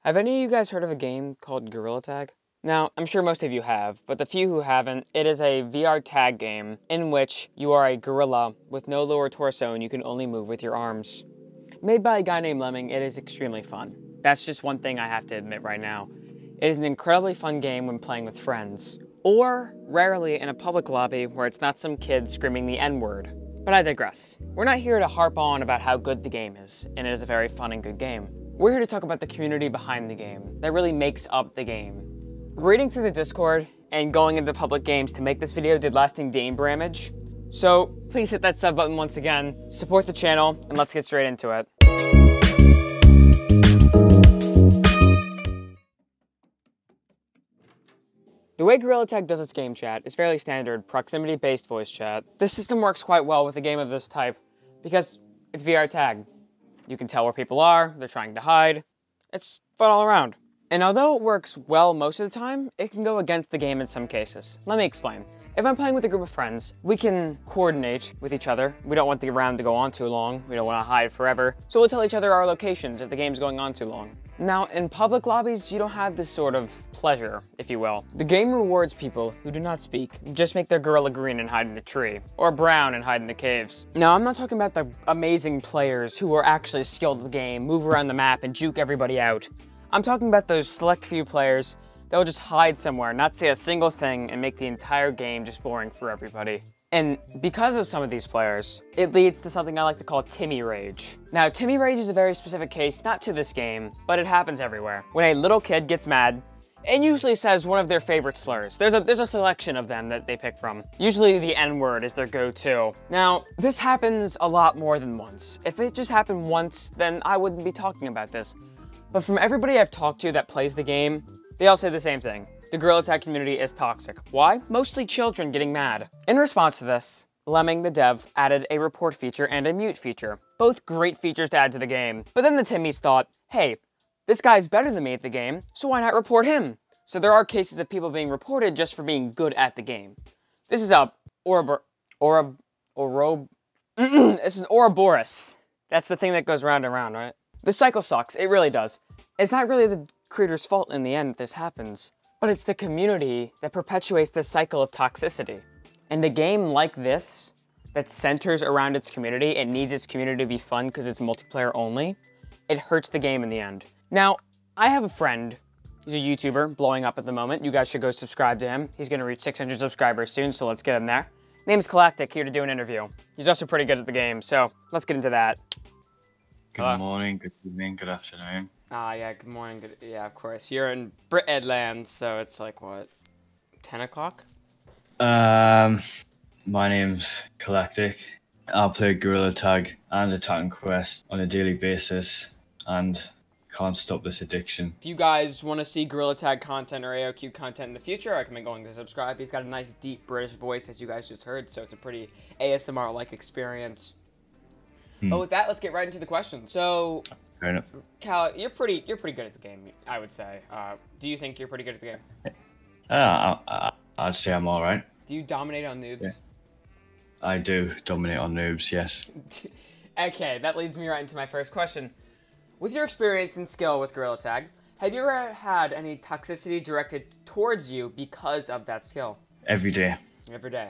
Have any of you guys heard of a game called Gorilla Tag? Now, I'm sure most of you have, but the few who haven't, it is a VR tag game in which you are a gorilla with no lower torso and you can only move with your arms. Made by a guy named Lemming, it is extremely fun. That's just one thing I have to admit right now. It is an incredibly fun game when playing with friends, or rarely in a public lobby where it's not some kid screaming the N-word. But I digress. We're not here to harp on about how good the game is, and it is a very fun and good game. We're here to talk about the community behind the game that really makes up the game. Reading through the Discord and going into public games to make this video did lasting damage. So please hit that sub button once again, support the channel, and let's get straight into it. The way Gorilla Tag does its game chat is fairly standard, proximity-based voice chat. This system works quite well with a game of this type because it's VR tag. You can tell where people are, they're trying to hide. It's fun all around. And although it works well most of the time, it can go against the game in some cases. Let me explain. If I'm playing with a group of friends, we can coordinate with each other. We don't want the round to go on too long. We don't want to hide forever. So we'll tell each other our locations if the game's going on too long. Now, in public lobbies, you don't have this sort of pleasure, if you will. The game rewards people who do not speak, just make their gorilla green and hide in a tree, or brown and hide in the caves. Now, I'm not talking about the amazing players who are actually skilled at the game, move around the map, and juke everybody out. I'm talking about those select few players that will just hide somewhere, not say a single thing, and make the entire game just boring for everybody. And because of some of these players, it leads to something I like to call Timmy Rage. Now, Timmy Rage is a very specific case, not to this game, but it happens everywhere. When a little kid gets mad, it usually says one of their favorite slurs. There's a selection of them that they pick from. Usually the N-word is their go-to. Now, this happens a lot more than once. If it just happened once, then I wouldn't be talking about this. But from everybody I've talked to that plays the game, they all say the same thing. The Gorilla Tag community is toxic. Why? Mostly children getting mad. In response to this, Lemming, the dev, added a report feature and a mute feature. Both great features to add to the game. But then the Timmys thought, hey, this guy's better than me at the game, so why not report him? So there are cases of people being reported just for being good at the game. This is a this is Ouroboros. That's the thing that goes round and round, right? The cycle sucks. It really does. It's not really the creator's fault in the end that this happens. But it's the community that perpetuates this cycle of toxicity. And a game like this, that centers around its community and needs its community to be fun because it's multiplayer only, it hurts the game in the end. Now, I have a friend, he's a YouTuber, blowing up at the moment. You guys should go subscribe to him. He's gonna reach 600 subscribers soon, so let's get him there. Name's Calactic, here to do an interview. He's also pretty good at the game, so let's get into that. Good morning, good evening, good afternoon. Yeah, good morning. Yeah, of course. You're in Brit-Ed land, so it's like, what, 10 o'clock? My name's Calactic. I play Gorilla Tag and Attack & Quest on a daily basis, and can't stop this addiction. If you guys want to see Gorilla Tag content or AOQ content in the future, I recommend going to subscribe. He's got a nice, deep British voice, as you guys just heard, so it's a pretty ASMR-like experience. But with that, let's get right into the question. So, Fair enough. Cal, you're pretty good at the game, I would say. Do you think you're pretty good at the game? I'd say I'm alright. Do you dominate on noobs? Yeah. I do dominate on noobs, yes. Okay, that leads me right into my first question. With your experience and skill with Gorilla Tag, have you ever had any toxicity directed towards you because of that skill? Every day. Every day.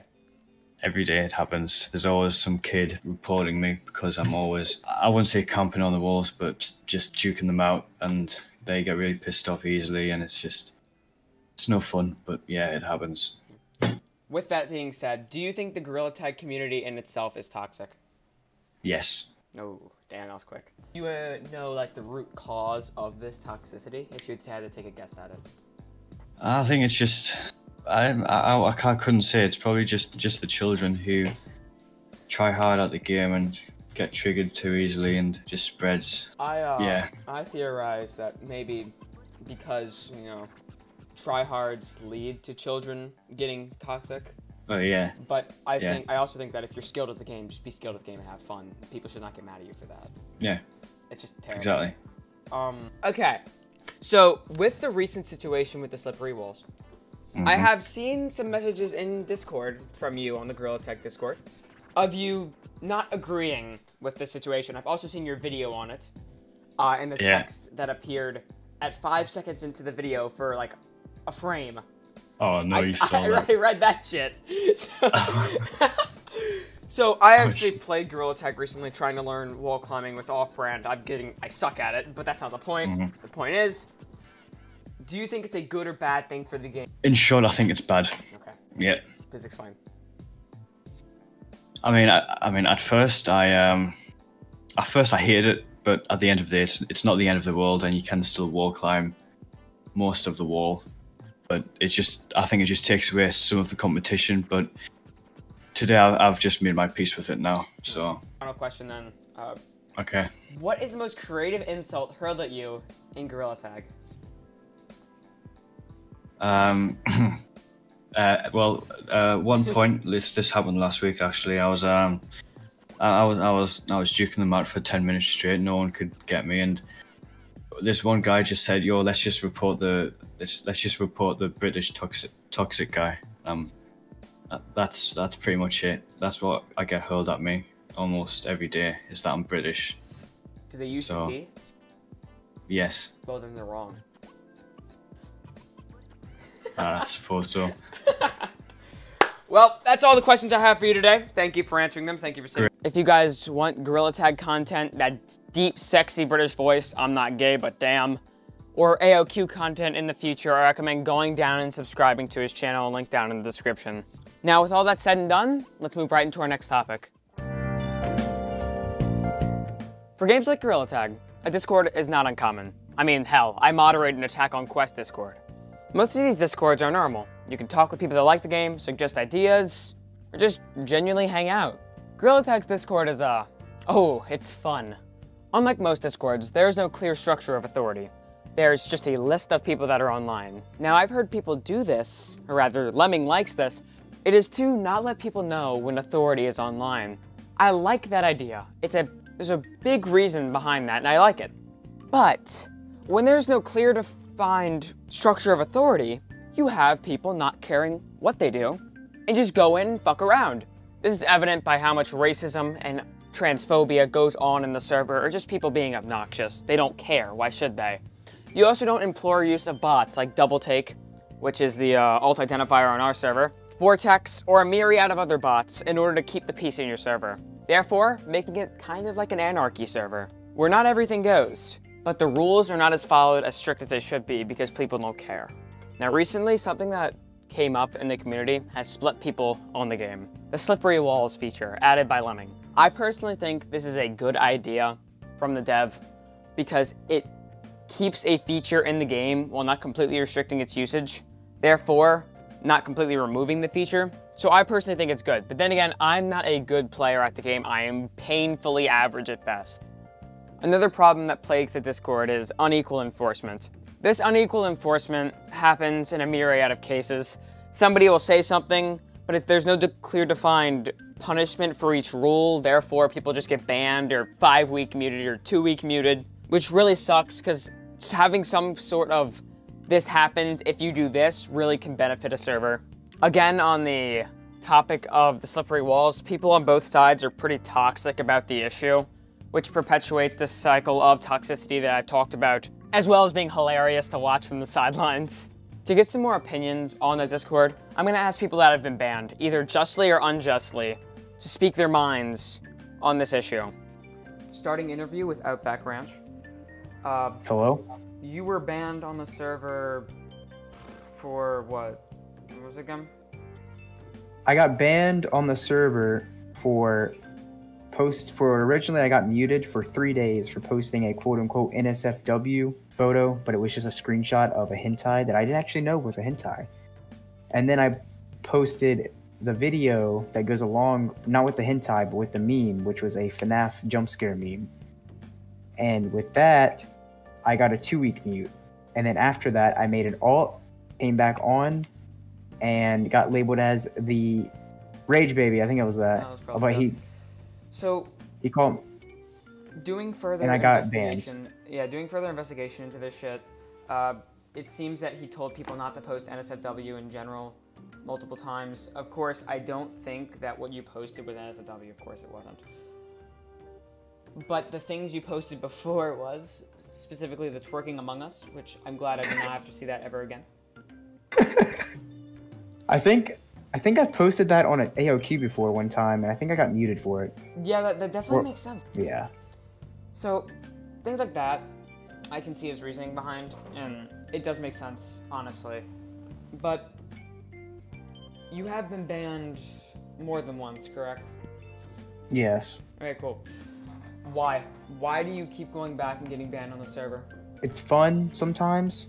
Every day it happens. There's always some kid reporting me because I'm always, I wouldn't say camping on the walls, but just juking them out, and they get really pissed off easily, and it's no fun, but yeah, it happens. With that being said, do you think the Gorilla Tag community in itself is toxic? Yes. No, damn, that was quick. Do you know, like, the root cause of this toxicity, if you had to take a guess at it? I think it's just, I couldn't say. It's probably just the children who try hard at the game and get triggered too easily and just spreads. I theorize that maybe because, you know, tryhards lead to children getting toxic. Oh yeah. But I also think that if you're skilled at the game, just be skilled at the game and have fun. People should not get mad at you for that. Yeah. It's just terrible. Exactly. Okay. So with the recent situation with the slippery walls, I have seen some messages in Discord from you on the Gorilla Tag Discord of you not agreeing with the situation. I've also seen your video on it, and the text that appeared at 5 seconds into the video for like a frame. Oh no, you saw that. I read that shit. So I actually played Gorilla Tag recently, trying to learn wall climbing with Off-Brand. I suck at it, but that's not the point. Mm-hmm. The point is, do you think it's a good or bad thing for the game? In short, I think it's bad. Okay. Yeah. Please explain. I mean, at first I hated it, but at the end of the day, it's not the end of the world, and you can still wall climb most of the wall. But I think it just takes away some of the competition. But today I've just made my peace with it now. So. Final question then. Okay. What is the most creative insult hurled at you in Gorilla Tag? One point, this happened last week actually. I was juking them out for 10 minutes straight. No one could get me, and this one guy just said, "Yo, let's just report the British toxic guy." That's pretty much it. That's what I get hurled at me almost every day, is that I'm British. Do they use the T? Yes. Well, then they're wrong. I suppose so. Well, that's all the questions I have for you today. Thank you for answering them. Thank you for saying. If you guys want Gorilla Tag content, that deep, sexy British voice, I'm not gay, but damn, or AOQ content in the future, I recommend going down and subscribing to his channel, link down in the description. Now, with all that said and done, let's move right into our next topic. For games like Gorilla Tag, a Discord is not uncommon. I mean, hell, I moderate an Attack on Quest Discord. Most of these Discords are normal. You can talk with people that like the game, suggest ideas, or just genuinely hang out. Gorilla Tag's Discord is it's fun. Unlike most Discords, there is no clear structure of authority. There's just a list of people that are online. Now, I've heard people do this, or rather, Lemming likes this. It is to not let people know when authority is online. I like that idea. There's a big reason behind that, and I like it. But when there's no clear defined structure of authority, you have people not caring what they do and just go in and fuck around. This is evident by how much racism and transphobia goes on in the server, or just people being obnoxious. They don't care. Why should they? You also don't implore use of bots like Double Take, which is the alt identifier on our server, Vortex, or a myriad of other bots in order to keep the peace in your server. Therefore, making it kind of like an anarchy server, where not everything goes, but the rules are not as followed as strict as they should be because people don't care. Now recently, something that came up in the community has split people on the game. The Slippery Walls feature, added by Lemming. I personally think this is a good idea from the dev because it keeps a feature in the game while not completely restricting its usage, therefore not completely removing the feature. So I personally think it's good, but then again, I'm not a good player at the game. I am painfully average at best. Another problem that plagues the Discord is unequal enforcement. This unequal enforcement happens in a myriad of cases. Somebody will say something, but if there's no clear defined punishment for each rule, therefore people just get banned or 5-week muted or 2-week muted, which really sucks because having some sort of this happens if you do this really can benefit a server. Again, on the topic of the slippery walls, people on both sides are pretty toxic about the issue, which perpetuates this cycle of toxicity that I've talked about, as well as being hilarious to watch from the sidelines. To get some more opinions on the Discord, I'm going to ask people that have been banned, either justly or unjustly, to speak their minds on this issue. Starting interview with OutBack Ranch. Hello? You were banned on the server for what? What was it again? I got banned on the server for originally I got muted for 3 days for posting a quote-unquote NSFW photo, but it was just a screenshot of a hentai that I didn't actually know was a hentai. And then I posted the video that goes along, not with the hentai, but with the meme, which was a FNAF jump scare meme. And with that, I got a 2-week mute. And then after that, I made an alt, came back on, and got labeled as the Rage Baby. I think it was that. But he called. Doing further and I got investigation. banned. Yeah, doing further investigation into this shit. It seems that he told people not to post NSFW in general multiple times. Of course, I don't think that what you posted was NSFW. Of course, it wasn't. but the things you posted before was specifically the twerking Among Us, which I'm glad I do not have to see that ever again. I think I've posted that on an AOQ before one time, and I think I got muted for it. Yeah, that definitely makes sense. Yeah. So, things like that, I can see his reasoning behind, and it does make sense, honestly. But you have been banned more than once, correct? Yes. Okay, cool. Why? Why do you keep going back and getting banned on the server? It's fun sometimes,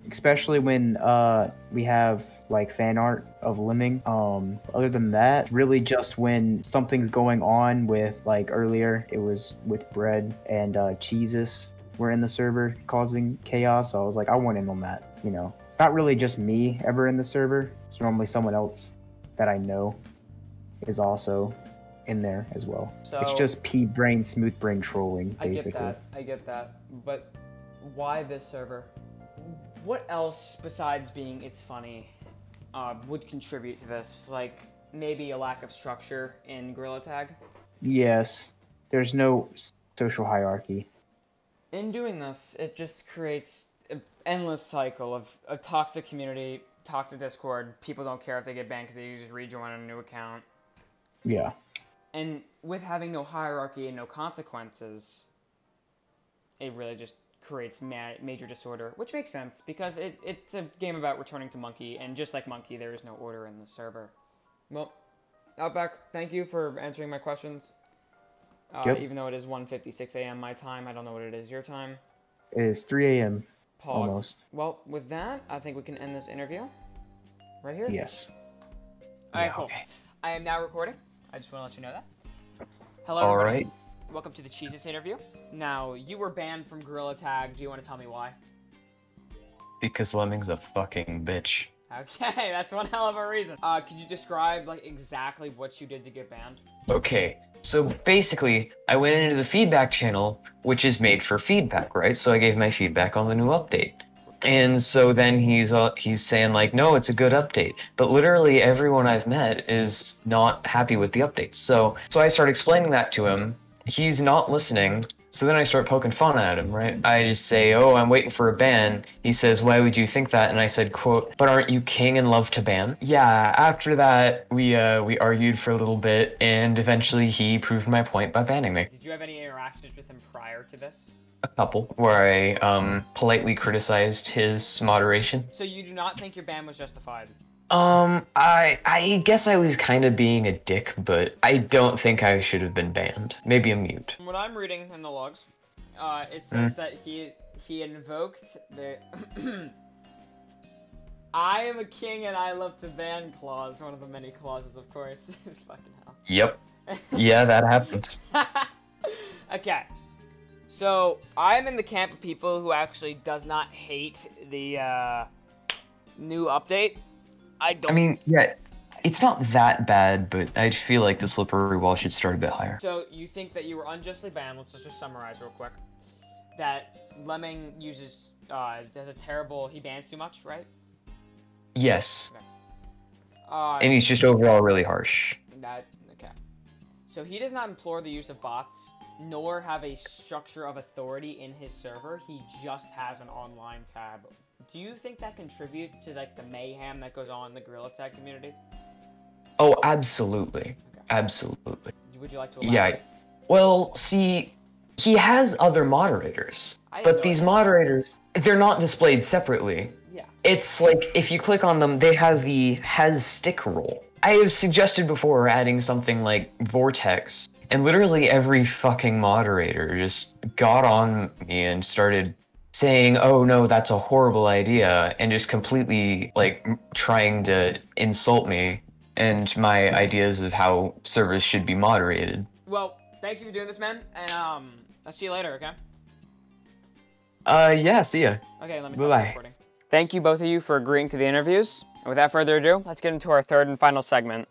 especially when we have like fan art of Lemming. Other than that, really just when something's going on with, like earlier, it was with Bread and Cheezus were in the server causing chaos. So I was like, I want in on that. You know, it's not really just me ever in the server. It's normally someone else that I know is also in there as well. So, it's just P-brain, smooth brain trolling, basically. I get that. But why this server? What else besides being it's funny would contribute to this? Like maybe a lack of structure in Gorilla Tag? Yes. There's no social hierarchy. In doing this, it just creates an endless cycle of a toxic community, toxic Discord. People don't care if they get banned because they just rejoin on a new account. Yeah. And with having no hierarchy and no consequences, it really just creates major disorder, which makes sense because it's a game about returning to Monkey, and just like Monkey, there is no order in the server. Well, OutBack, thank you for answering my questions. Yep. Even though it is 1:56 a.m. my time, I don't know what it is your time. It is 3 a.m. Pog. Almost. Well, with that, I think we can end this interview right here. Yes. All right, Yeah, cool. okay. I am now recording. I just want to let you know that. Hello, All everybody. right. Welcome to the Cheezus Interview. Now, you were banned from Gorilla Tag. Do you want to tell me why? Because Lemming's a fucking bitch. Okay, that's one hell of a reason. Could you describe, like, exactly what you did to get banned? Okay, so basically, I went into the feedback channel, which is made for feedback, right? So I gave my feedback on the new update. And so then he's saying like, no, it's a good update. But literally everyone I've met is not happy with the update. So I start explaining that to him. He's not listening. So then I start poking fun at him, right? I just say, oh, I'm waiting for a ban. He says, why would you think that? And I said, quote, but aren't you king and love to ban? Yeah, after that, we argued for a little bit, and eventually he proved my point by banning me. Did you have any interactions with him prior to this? A couple, where I politely criticized his moderation. So you do not think your ban was justified? I guess I was kind of being a dick, but I don't think I should have been banned. Maybe a mute. From what I'm reading in the logs, it says that he invoked the I am a king and I love to ban clause, one of the many clauses, of course. Fucking hell. Yep. Yeah, that happened. Okay. So, I'm in the camp of people who actually does not hate the new update. I mean, yeah, it's not that bad, but I feel like the slippery wall should start a bit higher. So, you think that you were unjustly banned, let's just summarize real quick, that Lemming uses, does a terrible, he bans too much, right? Yes. Okay. And he's just overall really harsh. Okay. So, he does not implore the use of bots, nor have a structure of authority in his server. He just has an online tab. Do you think that contributes to like the mayhem that goes on in the Gorilla Tag community? Oh, absolutely. Okay. Absolutely. Would you like to elaborate? Yeah. Well, see, he has other moderators, but these moderators, they're not displayed separately. Yeah. It's like, if you click on them, they have the has stick role. I have suggested before adding something like Vortex, and literally every fucking moderator just got on me and started saying, oh no, that's a horrible idea, and just completely, like, trying to insult me and my ideas of how servers should be moderated. Well, thank you for doing this, man, and I'll see you later, okay? Yeah, see ya. Okay, let me stop Bye-bye. recording. Thank you, both of you, for agreeing to the interviews. And without further ado, let's get into our third and final segment.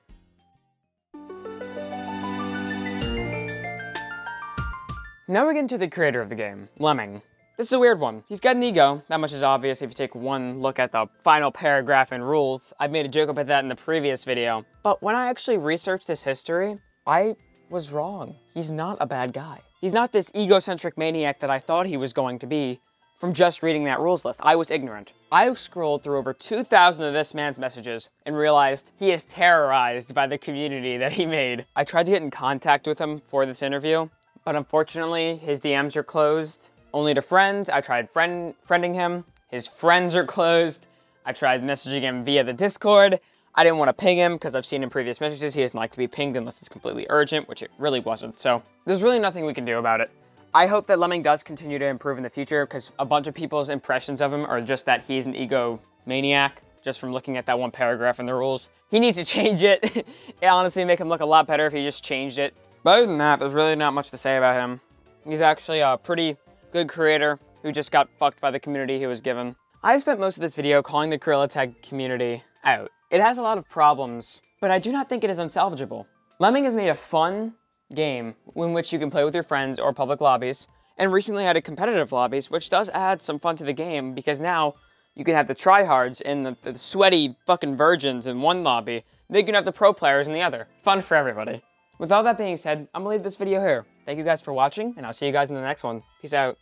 Now we get into the creator of the game, Lemming. This is a weird one. He's got an ego, that much is obvious if you take one look at the final paragraph in rules. I've made a joke about that in the previous video. But when I actually researched his history, I was wrong. He's not a bad guy. He's not this egocentric maniac that I thought he was going to be from just reading that rules list. I was ignorant. I scrolled through over 2,000 of this man's messages and realized he is terrorized by the community that he made. I tried to get in contact with him for this interview, but unfortunately his DMs are closed only to friends. I tried friending him. His friends are closed. I tried messaging him via the Discord. I didn't want to ping him because I've seen in previous messages he doesn't like to be pinged unless it's completely urgent, which it really wasn't. So there's really nothing we can do about it. I hope that Lemming does continue to improve in the future because a bunch of people's impressions of him are just that he's an egomaniac, just from looking at that one paragraph in the rules. He needs to change it. It honestly make him look a lot better if he just changed it. But other than that, there's really not much to say about him. He's actually a pretty good creator who just got fucked by the community he was given. I've spent most of this video calling the Gorilla Tag community out. It has a lot of problems, but I do not think it is unsalvageable. Lemming has made a fun game in which you can play with your friends or public lobbies, and recently added competitive lobbies, which does add some fun to the game because now you can have the tryhards and the sweaty fucking virgins in one lobby. Then you can have the pro players in the other. Fun for everybody. With all that being said, I'm gonna leave this video here. Thank you guys for watching, and I'll see you guys in the next one. Peace out.